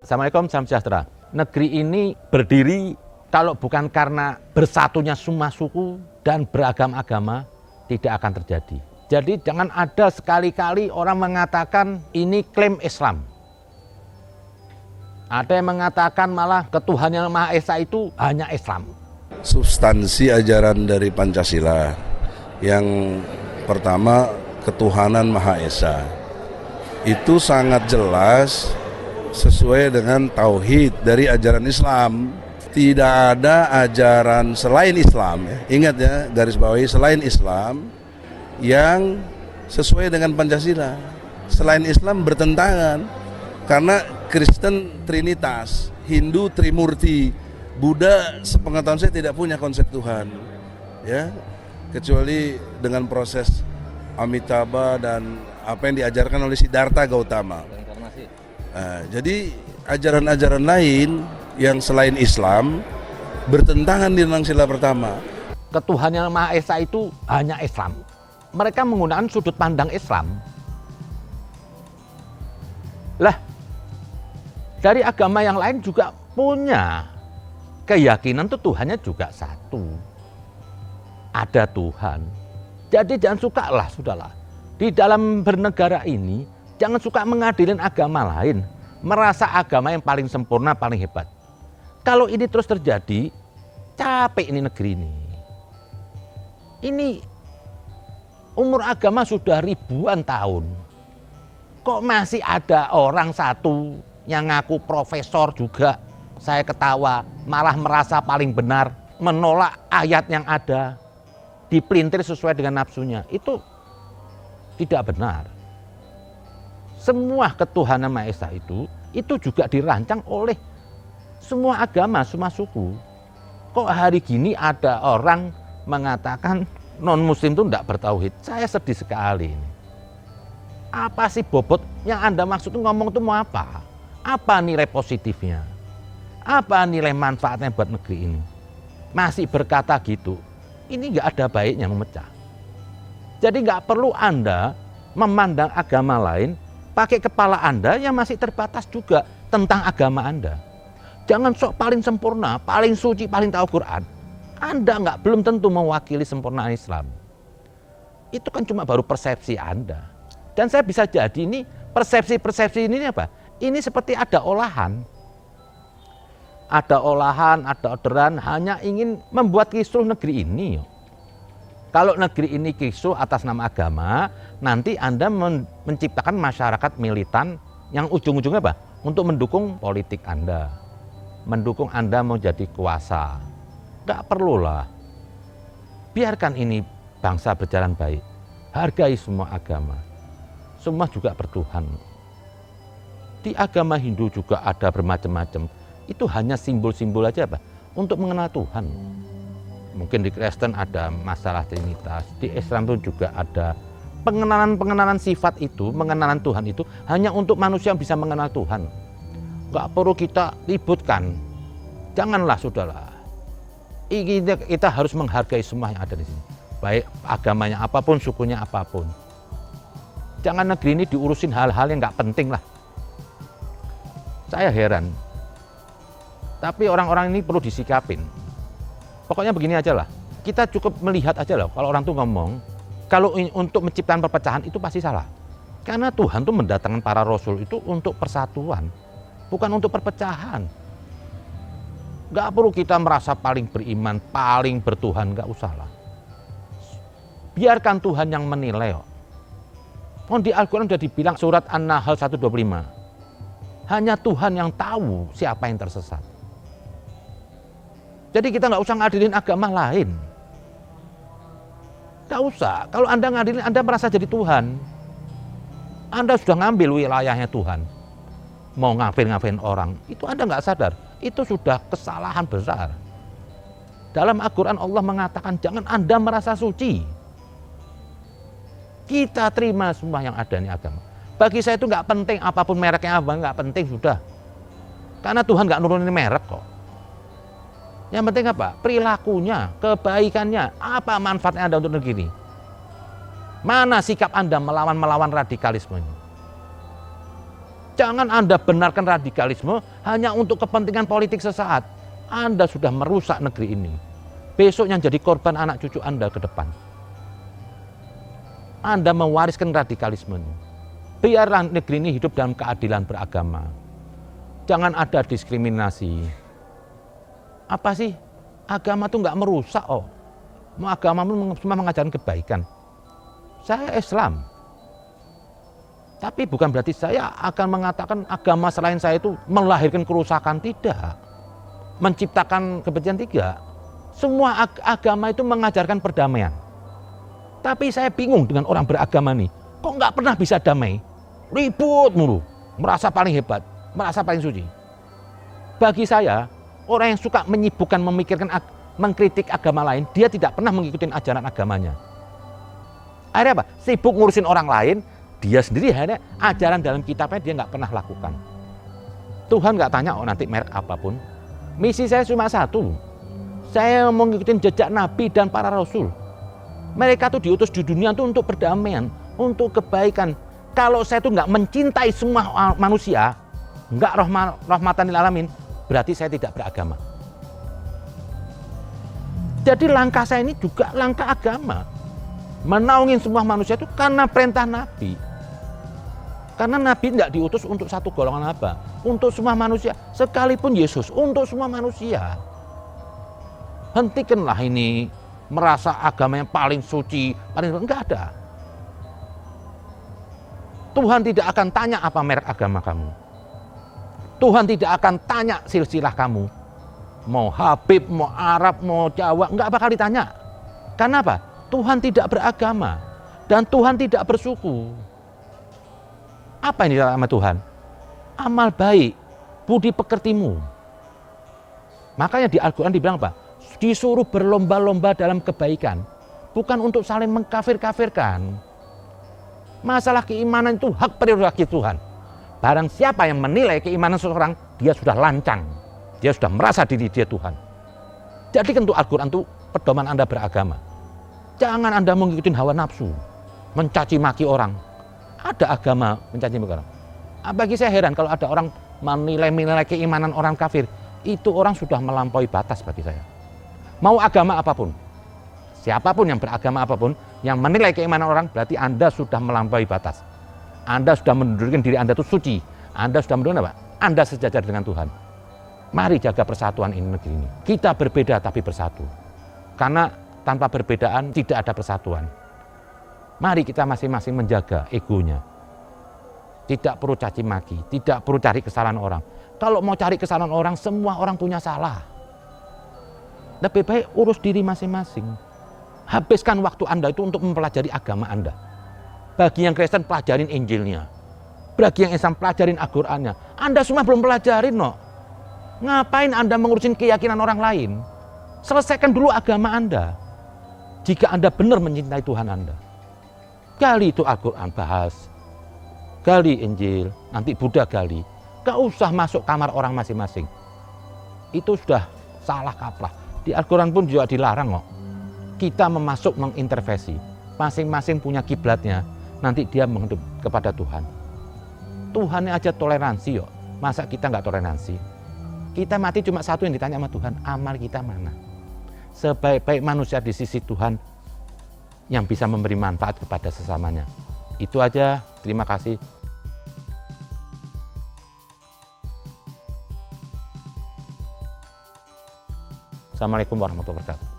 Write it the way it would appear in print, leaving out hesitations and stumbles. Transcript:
Assalamualaikum, salam sejahtera. Negeri ini berdiri kalau bukan karena bersatunya semua suku dan beragam agama, tidak akan terjadi. Jadi jangan ada sekali-kali orang mengatakan ini klaim Islam. Ada yang mengatakan malah ketuhanan Yang Maha Esa itu hanya Islam. Substansi ajaran dari Pancasila yang pertama ketuhanan Maha Esa itu sangat jelas sesuai dengan tauhid dari ajaran Islam. Tidak ada ajaran selain Islam, ingat ya, garis bawahi, selain Islam yang sesuai dengan Pancasila. Selain Islam bertentangan, karena Kristen Trinitas, Hindu Trimurti, Buddha sepengetahuan saya tidak punya konsep Tuhan, ya, kecuali dengan proses Amitabha dan apa yang diajarkan oleh Siddhartha Gautama. Jadi ajaran-ajaran lain yang selain Islam bertentangan dengan sila pertama. Ketuhanan Yang Maha Esa itu hanya Islam. Mereka menggunakan sudut pandang Islam. Lah, dari agama yang lain juga punya keyakinan tuh Tuhannya juga satu. Ada Tuhan. Jadi jangan sukalah, sudahlah. Di dalam bernegara ini, jangan suka mengadilin agama lain. Merasa agama yang paling sempurna, paling hebat. Kalau ini terus terjadi, capek ini negeri ini. Ini umur agama sudah ribuan tahun. Kok masih ada orang satu yang ngaku profesor juga, saya ketawa, malah merasa paling benar, menolak ayat yang ada, dipelintir sesuai dengan nafsunya. Itu tidak benar. Semua ketuhanan Maha Esa itu juga dirancang oleh semua agama, semua suku. Kok hari gini ada orang mengatakan non-muslim itu tidak bertauhid? Saya sedih sekali ini. Apa sih bobot yang Anda maksud ngomong itu mau apa? Apa nilai positifnya? Apa nilai manfaatnya buat negeri ini? Masih berkata gitu, ini nggak ada baiknya memecah. Jadi nggak perlu Anda memandang agama lain pakai kepala Anda yang masih terbatas juga tentang agama Anda. Jangan sok paling sempurna, paling suci, paling tahu Quran. Anda belum tentu mewakili sempurnaan Islam. Itu kan cuma baru persepsi Anda. Dan saya bisa jadi ini persepsi ini apa? Ini seperti ada olahan. Ada olahan, ada orderan, hanya ingin membuat kisruh negeri ini. Kalau negeri ini kisruh atas nama agama, nanti Anda menciptakan masyarakat militan yang ujung-ujungnya apa? Untuk mendukung politik Anda. Mendukung Anda mau jadi kuasa. Nggak perlulah. Biarkan ini bangsa berjalan baik. Hargai semua agama. Semua juga bertuhan. Di agama Hindu juga ada bermacam-macam. Itu hanya simbol-simbol aja apa? Untuk mengenal Tuhan. Mungkin di Kristen ada masalah Trinitas, di Islam itu juga ada pengenalan sifat itu, pengenalan Tuhan itu hanya untuk manusia yang bisa mengenal Tuhan. Nggak perlu kita ributkan. Janganlah, sudahlah. Kita harus menghargai semua yang ada di sini. Baik agamanya apapun, sukunya apapun. Jangan negeri ini diurusin hal-hal yang nggak penting lah. Saya heran. Tapi orang-orang ini perlu disikapin. Pokoknya begini aja lah, kita cukup melihat aja lah kalau orang tuh ngomong, kalau untuk menciptakan perpecahan itu pasti salah. Karena Tuhan tuh mendatangkan para rasul itu untuk persatuan, bukan untuk perpecahan. Gak perlu kita merasa paling beriman, paling bertuhan, gak usah lah. Biarkan Tuhan yang menilai. Oh, di Al-Quran sudah dibilang surat An-Nahl 125, hanya Tuhan yang tahu siapa yang tersesat. Jadi kita nggak usah ngadilin agama lain. Nggak usah. Kalau Anda ngadilin, Anda merasa jadi Tuhan. Anda sudah ngambil wilayahnya Tuhan. Mau ngafir-ngafirin orang. Itu Anda nggak sadar. Itu sudah kesalahan besar. Dalam Al-Quran Allah mengatakan, jangan Anda merasa suci. Kita terima semua yang ada di agama. Bagi saya itu nggak penting apapun mereknya apa, nggak penting sudah. Karena Tuhan nggak nurunin merek kok. Yang penting apa? Perilakunya, kebaikannya, apa manfaatnya Anda untuk negeri ini? Mana sikap Anda melawan radikalisme ini? Jangan Anda benarkan radikalisme hanya untuk kepentingan politik sesaat. Anda sudah merusak negeri ini. Besok yang jadi korban anak cucu Anda ke depan. Anda mewariskan radikalisme ini. Biarlah negeri ini hidup dalam keadilan beragama. Jangan ada diskriminasi. Apa sih? Agama itu nggak merusak, oh. Agama cuma mengajarkan kebaikan. Saya Islam. Tapi bukan berarti saya akan mengatakan agama selain saya itu melahirkan kerusakan, tidak. Menciptakan kebencian, tidak. Semua agama itu mengajarkan perdamaian. Tapi saya bingung dengan orang beragama nih. Kok nggak pernah bisa damai? Ribut mulu, merasa paling hebat, merasa paling suci. Bagi saya, orang yang suka menyibukkan memikirkan, mengkritik agama lain, dia tidak pernah mengikuti ajaran agamanya. Akhirnya apa? Sibuk ngurusin orang lain, dia sendiri akhirnya ajaran dalam kitabnya dia nggak pernah lakukan. Tuhan nggak tanya nanti merek apapun. Misi saya cuma satu. Saya mau ngikutin jejak Nabi dan para Rasul. Mereka tuh diutus di dunia tuh untuk perdamaian, untuk kebaikan. Kalau saya tuh nggak mencintai semua manusia, nggak rahmatan lil alamin, berarti saya tidak beragama. Jadi langkah saya ini juga langkah agama. Menaungin semua manusia itu karena perintah Nabi. Karena Nabi tidak diutus untuk satu golongan apa? Untuk semua manusia. Sekalipun Yesus untuk semua manusia. Hentikanlah ini merasa agama yang paling suci, enggak ada. Tuhan tidak akan tanya apa merek agama kamu. Tuhan tidak akan tanya silsilah kamu. Mau Habib, mau Arab, mau Jawa, enggak bakal ditanya. Karena apa? Tuhan tidak beragama dan Tuhan tidak bersuku. Apa ini sama Tuhan? Amal baik, budi pekertimu. Makanya di Al-Quran dibilang apa? Disuruh berlomba-lomba dalam kebaikan, bukan untuk saling mengkafir-kafirkan. Masalah keimanan itu hak prerogatif Tuhan. Barang siapa yang menilai keimanan seseorang, dia sudah lancang. Dia sudah merasa diri dia Tuhan. Jadi untuk Al-Quran itu pedoman Anda beragama. Jangan Anda mengikuti hawa nafsu, mencaci maki orang. Ada agama mencaci maki orang. Bagi saya heran kalau ada orang menilai keimanan orang kafir, itu orang sudah melampaui batas bagi saya. Mau agama apapun, siapapun yang beragama apapun, yang menilai keimanan orang, berarti Anda sudah melampaui batas. Anda sudah mendudukan diri Anda itu suci. Anda sudah mendudukan apa? Anda sejajar dengan Tuhan. Mari jaga persatuan ini negeri ini. Kita berbeda tapi bersatu. Karena tanpa perbedaan tidak ada persatuan. Mari kita masing-masing menjaga egonya. Tidak perlu caci maki, tidak perlu cari kesalahan orang. Kalau mau cari kesalahan orang, semua orang punya salah. Lebih baik urus diri masing-masing. Habiskan waktu Anda itu untuk mempelajari agama Anda. Bagi yang Kristen, pelajarin Injilnya. Bagi yang Islam, pelajarin Al-Qur'annya. Anda semua belum pelajarin, no. Ngapain Anda mengurusin keyakinan orang lain? Selesaikan dulu agama Anda. Jika Anda benar mencintai Tuhan Anda. Gali itu Al-Quran, bahas. Gali Injil, nanti Buddha gali. Gak usah masuk kamar orang masing-masing. Itu sudah salah kaprah. Di Al-Quran pun juga dilarang kok. Kita mengintervensi. Masing-masing punya kiblatnya. Nanti dia menghadap kepada Tuhan. Tuhannya aja toleransi kok. Masa kita nggak toleransi? Kita mati cuma satu yang ditanya sama Tuhan. Amal kita mana? Sebaik-baik manusia di sisi Tuhan yang bisa memberi manfaat kepada sesamanya. Itu aja. Terima kasih. Assalamualaikum warahmatullahi wabarakatuh.